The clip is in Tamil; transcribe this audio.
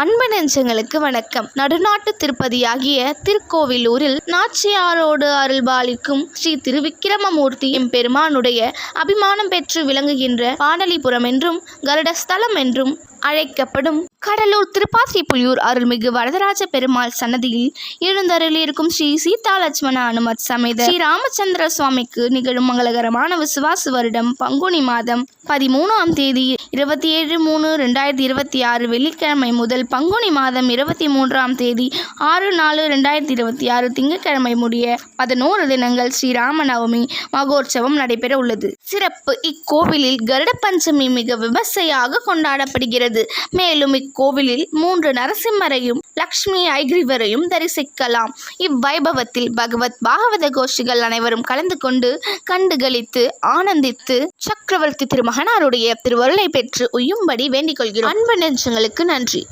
அன்பு நெஞ்சங்களுக்கு வணக்கம். நடுநாட்டு திருப்பதியாகிய திருக்கோவிலூரில் நாச்சியாரோடு அருள்பாலிக்கும் ஸ்ரீ திருவிக்கிரமமூர்த்தி எம்பெருமானுடைய அபிமானம் பெற்று விளங்குகின்ற பாடலிபுரம் என்றும் கருடஸ்தலம் என்றும் அழைக்கப்படும் கடலூர் திருப்பாத்திரிப்புலியூர் அருள்மிகு வரதராஜ பெருமாள் சன்னதியில் எழுந்தருளியிருக்கும் ஸ்ரீ சீதா லட்சுமண அனுமத் சமேத ஸ்ரீ ராமச்சந்திர சுவாமிக்கு நிகழும் மங்களகரமான விசுவாச வருடம் பங்குனி மாதம் 13ஆம் தேதி 27/3/2026 வெள்ளிக்கிழமை முதல் பங்குனி மாதம் 23ஆம் தேதி 6/4/2026 திங்கட்கிழமை முடிய 11 தினங்கள் ஸ்ரீராமநவமி மகோற்சவம் நடைபெற உள்ளது. சிறப்பு: இக்கோவிலில் கருட பஞ்சமி மிக விமர்சையாக கொண்டாடப்படுகிறது. மேலும் இக்கோவிலில் 3 நரசிம்மரையும் லக்ஷ்மி ஐகிரிவரையும் தரிசிக்கலாம். இவ்வைபவத்தில் பகவத் பாகவத கோஷ்டிகள் அனைவரும் கலந்து கொண்டு கண்டுகளித்து ஆனந்தித்து சக்கரவர்த்தி திருமகனாருடைய திருவருளை பெற்று உய்யும்படி வேண்டிக் கொள்கிறோம். அன்பு நெஞ்சங்களுக்கு நன்றி.